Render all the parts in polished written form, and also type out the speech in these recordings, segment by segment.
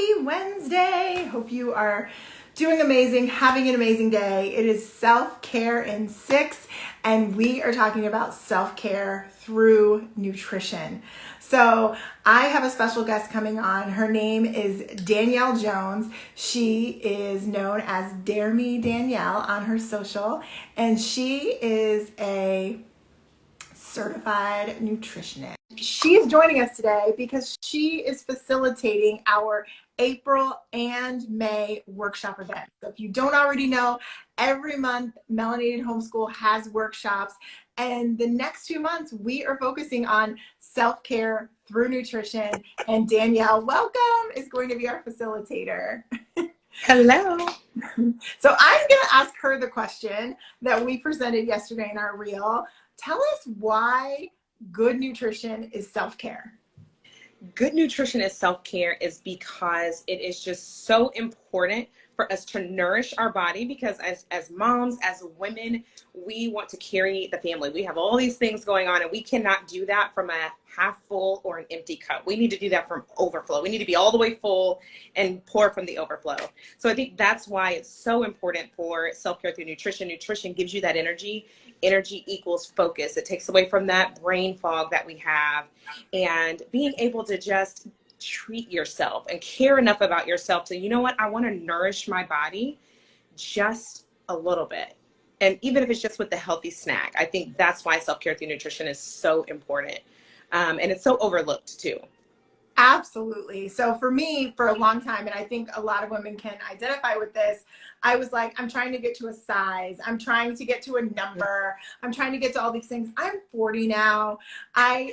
Happy Wednesday. Hope you are doing amazing, having an amazing day. It is self-care in 6, and we are talking about self-care through nutrition. So I have a special guest coming on. Her name is Danielle Jones. She is known as Dare Me Danielle on her social, and she is a certified nutritionist. She's joining us today because she is facilitating our April and May workshop event. So if you don't already know, every month Melanated Homeschool has workshops, and the next 2 months we are focusing on self-care through nutrition, and Danielle, welcome, is going to be our facilitator. Hello. So I'm going to ask her the question that we presented yesterday in our reel. Tell us why good nutrition is self-care. Good nutrition is self-care is because it is just so important for us to nourish our body, because as moms, as women, we want to carry the family. We have all these things going on, and we cannot do that from a half full or an empty cup. We need to do that from overflow. We need to be all the way full and pour from the overflow. So I think that's why it's so important for self-care through nutrition. Nutrition gives you that energy. Energy equals focus. It takes away from that brain fog that we have, and being able to just treat yourself and care enough about yourself to, you know what, I want to nourish my body just a little bit. And even if it's just with a healthy snack, I think that's why self-care through nutrition is so important. And it's so overlooked too. Absolutely. So for me, for a long time, and I think a lot of women can identify with this, I was like, I'm trying to get to a size. I'm trying to get to a number. I'm trying to get to all these things. I'm 40 now. I've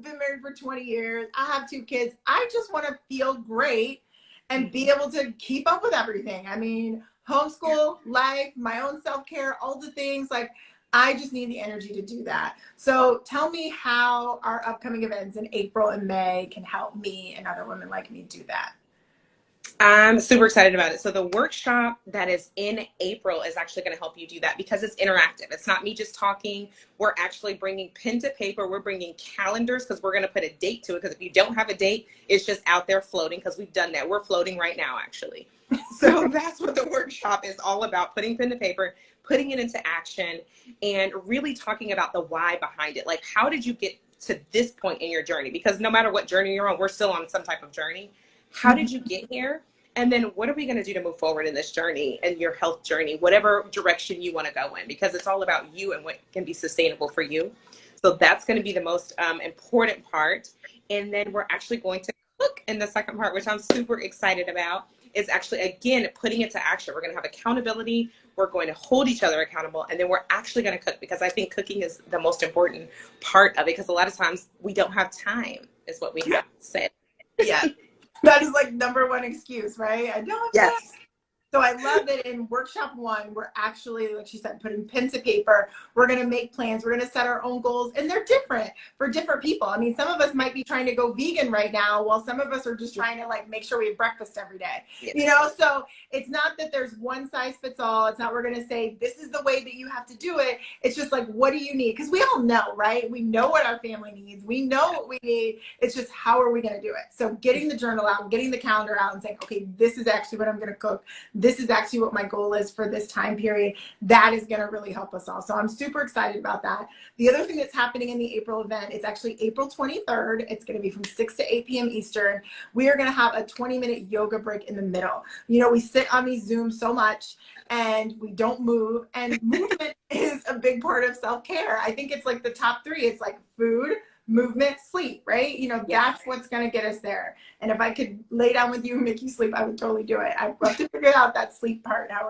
been married for 20 years. I have 2 kids. I just want to feel great and be able to keep up with everything. I mean, homeschool, life, my own self-care, all the things. Like, I just need the energy to do that. So tell me how our upcoming events in April and May can help me and other women like me do that. I'm super excited about it. So the workshop that is in April is actually going to help you do that, because it's interactive. It's not me just talking. We're actually bringing pen to paper. We're bringing calendars, because we're going to put a date to it. Because if you don't have a date, it's just out there floating, because we've done that. We're floating right now, actually. So that's what the workshop is all about: putting pen to paper, putting it into action, and really talking about the why behind it. Like, how did you get to this point in your journey? Because no matter what journey you're on, we're still on some type of journey. How did you get here? And then what are we going to do to move forward in this journey and your health journey, whatever direction you want to go in, because it's all about you and what can be sustainable for you. So that's going to be the most important part. And then we're actually going to cook in the second part, which I'm super excited about. Is actually, again, putting it to action. We're going to have accountability. We're going to hold each other accountable. And then we're actually going to cook, because I think cooking is the most important part of it, because a lot of times we don't have time, is what we have said. Yeah. That is like #1 excuse, right? I don't have time. So I love that in workshop 1, we're actually, like she said, putting pen to paper. We're going to make plans. We're going to set our own goals, and they're different for different people. I mean, some of us might be trying to go vegan right now, while some of us are just trying to like make sure we have breakfast every day. You know, so it's not that there's one size fits all. It's not we're going to say this is the way that you have to do it. It's just like, what do you need? Because we all know, right? We know what our family needs. We know what we need. It's just, how are we going to do it? So getting the journal out, getting the calendar out, and saying, okay, this is actually what I'm going to cook. This is actually what my goal is for this time period. That is going to really help us all. So I'm super excited about that. The other thing that's happening in the April event, it's actually April 23rd. It's going to be from 6 to 8 p.m. Eastern. We are going to have a 20-minute yoga break in the middle. You know, we sit on these Zooms so much and we don't move, and movement is a big part of self-care. I think it's like the top 3. It's like food, movement, sleep, right? You know, that's what's going to get us there. And if I could lay down with you and make you sleep, I would totally do it. I'd love to figure out that sleep part, how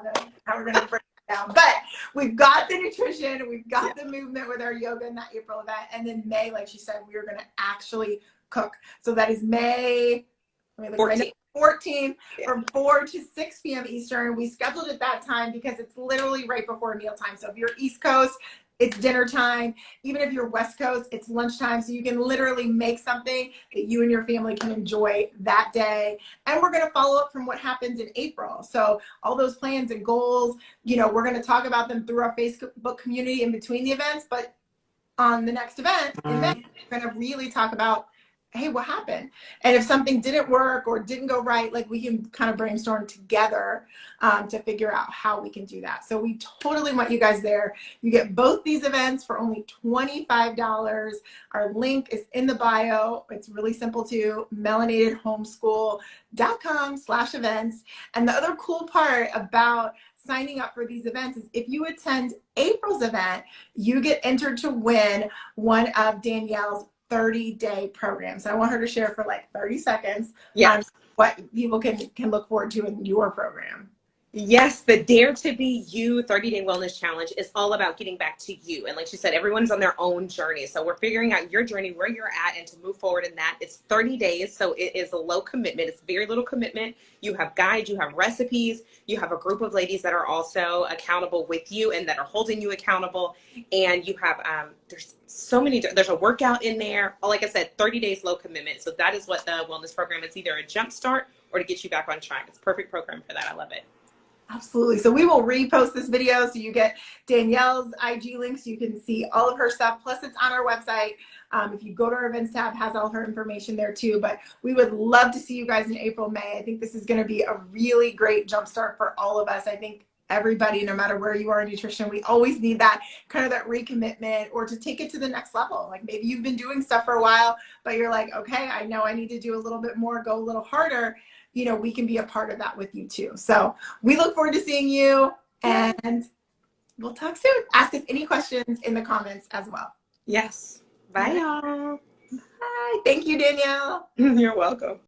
we're going to break it down. But we've got the nutrition, we've got the movement with our yoga in that April event. And then May, like she said, we are going to actually cook. So that is May 14th from 4 to 6 p.m. Eastern. We scheduled it that time because it's literally right before mealtime. So if you're East Coast, it's dinner time. Even if you're West Coast, it's lunchtime. So you can literally make something that you and your family can enjoy that day. And we're going to follow up from what happens in April. So all those plans and goals, you know, we're going to talk about them through our Facebook community in between the events. But on the next event, we're going to really talk about hey, what happened? And if something didn't work or didn't go right, like we can kind of brainstorm together to figure out how we can do that. So we totally want you guys there. You get both these events for only $25. Our link is in the bio. It's really simple too, melanatedhomeschool.com/events. And the other cool part about signing up for these events is if you attend April's event, you get entered to win one of Danielle's 30-day programs. I want her to share for like 30 seconds on what people can look forward to in your program. Yes, the Dare to Be You 30-day wellness challenge is all about getting back to you. And like she said, everyone's on their own journey. So we're figuring out your journey, where you're at, and to move forward in that. It's 30 days, so it is a low commitment. It's very little commitment. You have guides, you have recipes, you have a group of ladies that are also accountable with you and that are holding you accountable. And you have, there's so many, there's a workout in there. Like I said, 30 days, low commitment. So that is what the wellness program is, either a jump start or to get you back on track. It's a perfect program for that. I love it. Absolutely. So we will repost this video so you get Danielle's IG link so you can see all of her stuff. Plus it's on our website. If you go to our events tab, has all her information there too. But we would love to see you guys in April, May. I think this is going to be a really great jumpstart for all of us. I think everybody, no matter where you are in nutrition, we always need that kind of that recommitment or to take it to the next level. Like maybe you've been doing stuff for a while, but you're like, okay, I know I need to do a little bit more, go a little harder. You know, we can be a part of that with you too. So we look forward to seeing you and we'll talk soon. Ask us any questions in the comments as well. Yes. Bye, y'all. Bye. Thank you, Danielle. You're welcome.